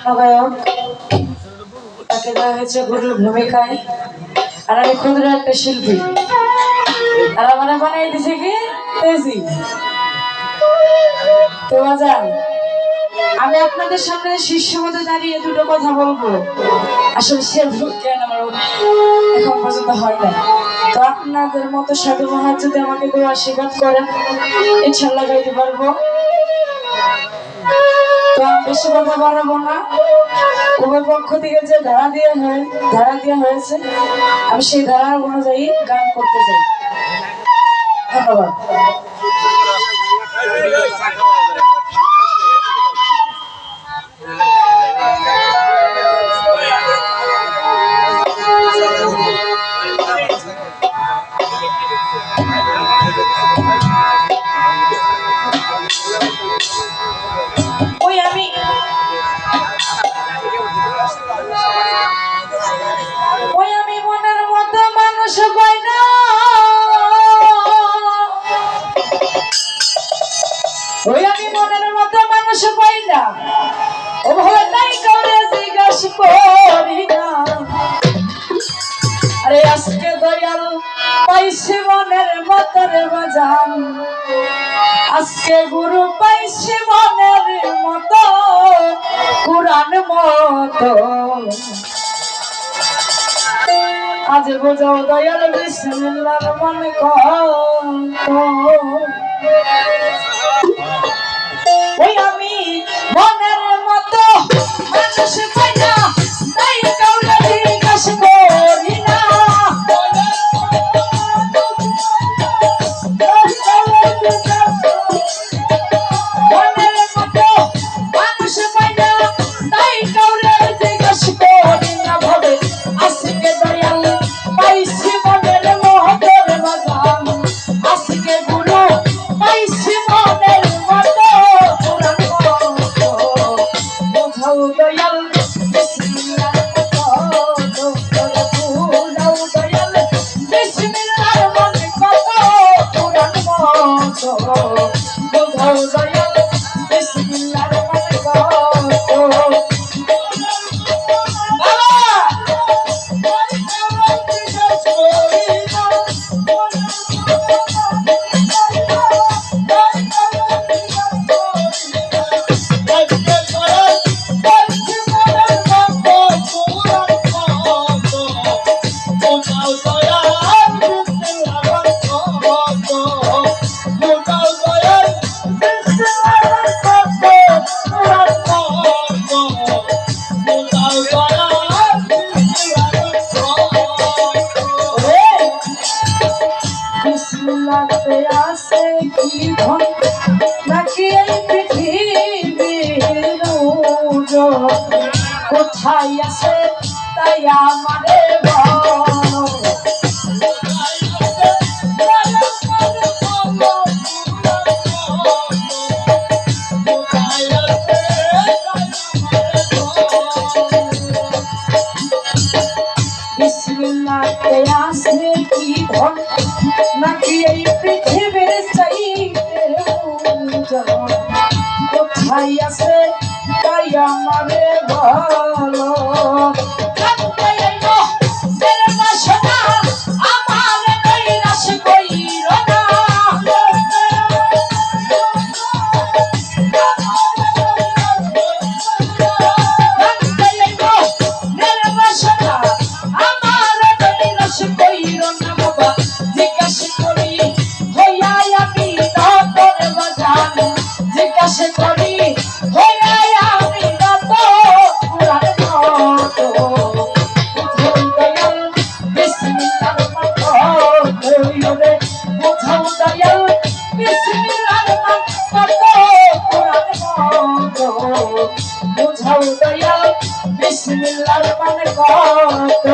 স্বপ্নগায়ক, তাকে দেওয়া হয়েছে গুরুর ভূমিকায়। আর আমি ক্ষুদ্র একটা শিল্পী, আর আমার বানাই দিছে কি তেজি। তো বাজান, আমি আপনাদের সামনে শীর্ষ মধ্যে দাঁড়িয়ে দুটো কথা বলবো। আসলে সে জ্ঞান আমার এখন পর্যন্ত হয় না। তো আপনাদের মতো সাধু মহারাজ যদি আমাকে দোয়া আশীর্বাদ করেন, ইনশাল্লাহ গাইতে পারবো। তো আমি বেশি কথা বাড়াবো না। উভয় পক্ষ থেকে যে ধারা দেওয়া হয়েছে, আমি সেই ধারা অনুযায়ী গান করতে চাই। ধন্যবাদ। আমি মনের মতো মানুষ পাই না, আমি মনের মতো মানুষ পাই না, ও ভাই করে জিজ্ঞাস করি না। আরে আজকে দয়াল পাইছি মনের মতো রে বাজান, আজকে গুরু পাইছি মনের মতো, কুরআন মতো। আজ বোঝাও দয়াল বিসমিল্লাহর মনে ওই আমি মনের মতো মানুষ পাই না, তাই কাউকে জিজ্ঞাসা করি না। মনের মতো মানুষ পাই না, তাই কাউকে জিজ্ঞাসা করি না। ভাবে আজকে দয়াল পাইছি মনের মতো রে বাজান, আজকে গুরু পাইছি মনের মতো, কুরআন মতো। বোঝাও দয়াল বিসমিল্লাহর মতো, বোঝাও দয়াল বিসমিল্লাহর মনে কত, কুরআন মতো। বোঝাও দয়াল বিসমিল্লাহর মনে কত। লাগতে আসে কি ধন নাকি এই পৃথিবীর ওজন, কোথায় আছে তাই আমারে বলো। বিসমিল্লাহতে আসে কি ধন নাকি এই পৃথিবীর চাইতে ওজন, কোথায় আছে তাই আমারে বলো। বোঝাও দয়াল বিসমিল্লাহর মানে কত।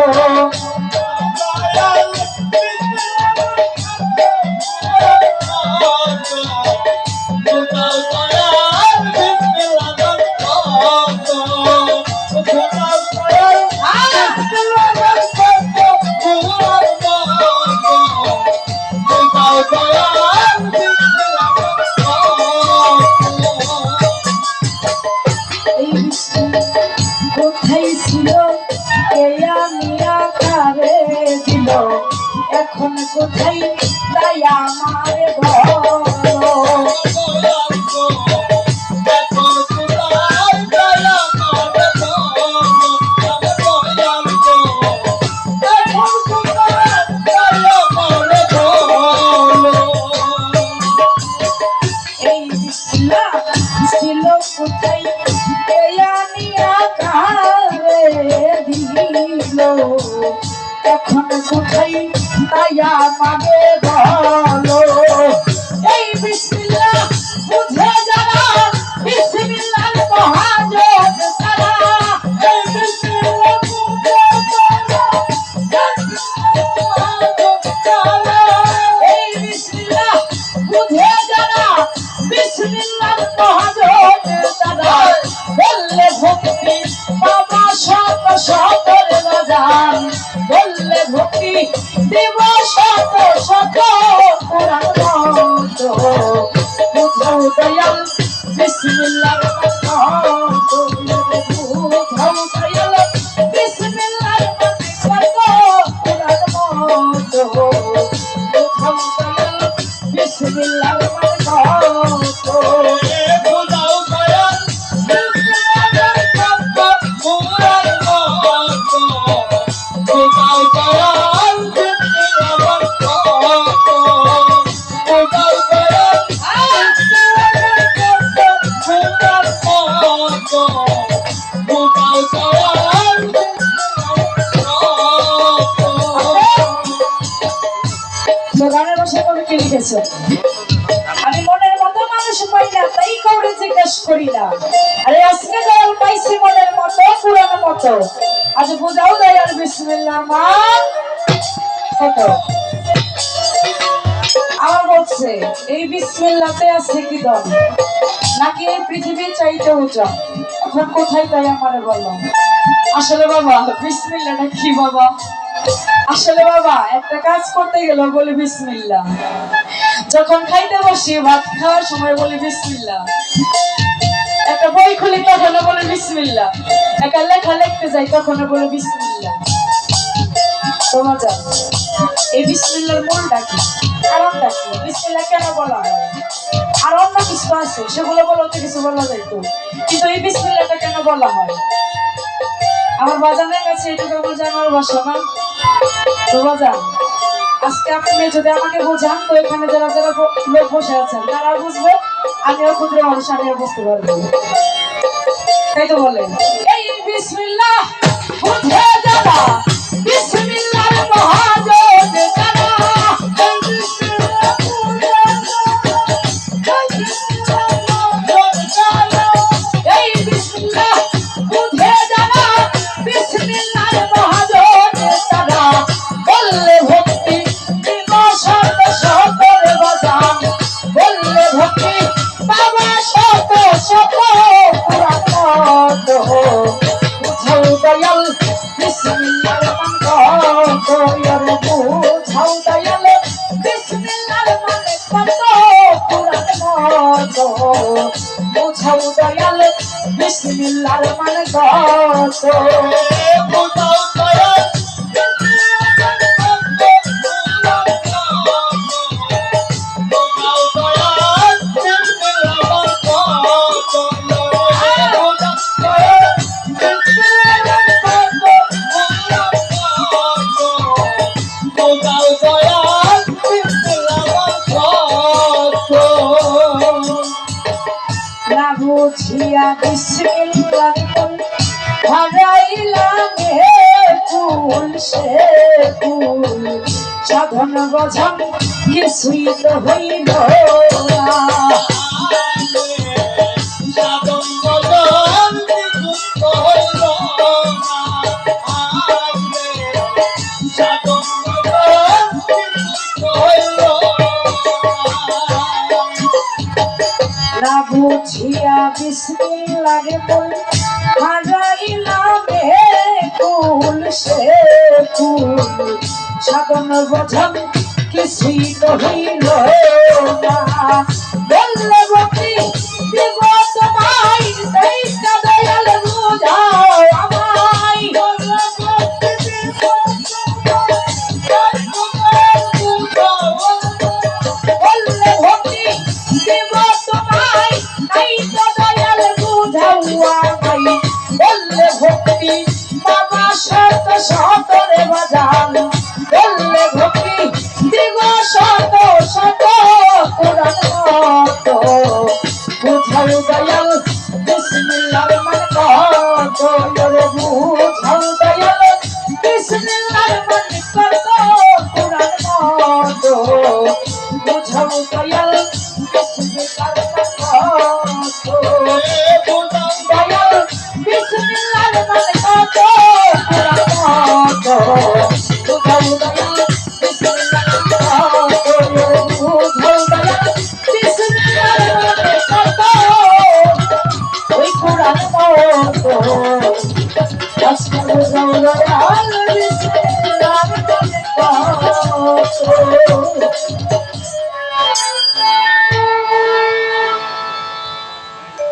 আমাকে বলো এই বিসমিল্লাহ বুঝে যারা বিসমিল্লাহর মহাজন তারা এই বিসমিল্লাহ বুঝে যারা এই বিসমিল্লাহ বুঝে যারা বিসমিল্লাহর মহাজন তারা বললে ভক্তি বাবা শত শত বাজান বললে ভক্তি দেব শত শত কোরআন মতো বুঝাও দয়াল বিসমিল্লাহর মতো বুঝাও দয়াল বিসমিল্লাহর মতো কোরআন মতো বুঝাও দয়াল বিসমিল্লাহর মতো গানের ভাষায় কবি কি লিখেছে আমি মনের মতো মানুষ পাই না তাই কাউরে জিজ্ঞেস করি না আরে আজকে দয়াল পাইছি মনের মতো পুরানো মতো আজ বুঝাও দয়াল বিসমিল্লাহর মান কত আমার বলছে এই বিসমিল্লাহতে আছে কি দম নাকি এই পৃথিবীর চাইতে উঁচা এখন কোথায় তাই আমারে বললাম আসলে বাবা বিসমিল্লাহটা কি বাবা আসলে বাবা একটা কাজ করতে গেল বলি বিসমিল্লাহ যখন খাইতে বসি ভাত খাওয়ার সময় বলি বিসমিল্লাহ একটা বই খুলি তখন বলি বিসমিল্লাহ একটা লেখা লিখতে যাই তখন বলি বিসমিল্লাহ তোমার জানো এই বিসমিল্লাহর মূলটা কি কারণটা কি বিসমিল্লাহ কেন বলা হয় আর অন্য কিছু আছে সেগুলো বলতে কিছু বলা যাইতো কিন্তু এই বিসমিল্লাহটা কেন বলা হয় আমার বাজানের কাছে এটুকু বলছে আমার ভাষা না তো বাজান আজকে আপনি যদি আমাকে বোঝান তো এখানে যারা যারা লোক বসে আছেন তারা বুঝবে আমিও ক্ষুদ্র মানুষ আমিও বুঝতে পারবো তাই তো বলেন এই বিসমিল্লাহ বুঝে যারা বিসমিল্লাহর মহাজন তারা এই বিসমিল্লাহ এই বিসমিল্লাহ বুঝে যারা বিসমিল্লাহর মহাজন তারা বললে ভক্তি দিব শত শত বাজান বললে ভক্তি বাবা শত শত পুরাণ মতো বুঝাও দয়াল বিসমিল্লাহর মান কত বুঝাও দয়াল বিসমিল্লাহর মান কত পুরাণ মতো বুঝাও দয়াল বিসমিল্লাহর মান কত বুঝাও দয়াল না বুঝিয়া বিসমিল্লাহ হারাইলাম হে ফুল সে ফুল সাধন বোঝাম কিছুই তো হইল না সাধন বোঝাম কিছুই তো হইল সাধন বোঝাম কিছুই তো হইল না বুঝিয়া বিসমিল্লাহ বল হারাইলাম হে ফুল সে ফুল সাধন বোঝাম কিছুই তো হইল না বললে ভক্তি দিব তোমায় দেইটা দয়াল বুঝাও আমায় বললে ভক্তি দিব বললে ভক্তি দিব তোমায় দেইটা দয়াল বুঝাও আমায় বললে ভক্তি বাবা শত শত রে বাজান বললে ভক্তি দিব শত শত কোরআন মতো বুঝাও দয়াল বিসমিল্লাহর মান কত রে বুঝাও দয়াল বিসমিল্লাহর মান কত কোরআন বিসমিল্লাহর মানে কত কত বুঝাও দয়াল বিসমিল্লাহর কত বুঝাও দয়াল বিসমিল্লাহর মানে কত ওই কোরআন কত আজকে বুঝাও দয়াল বিসমিল্লাহর মানে কত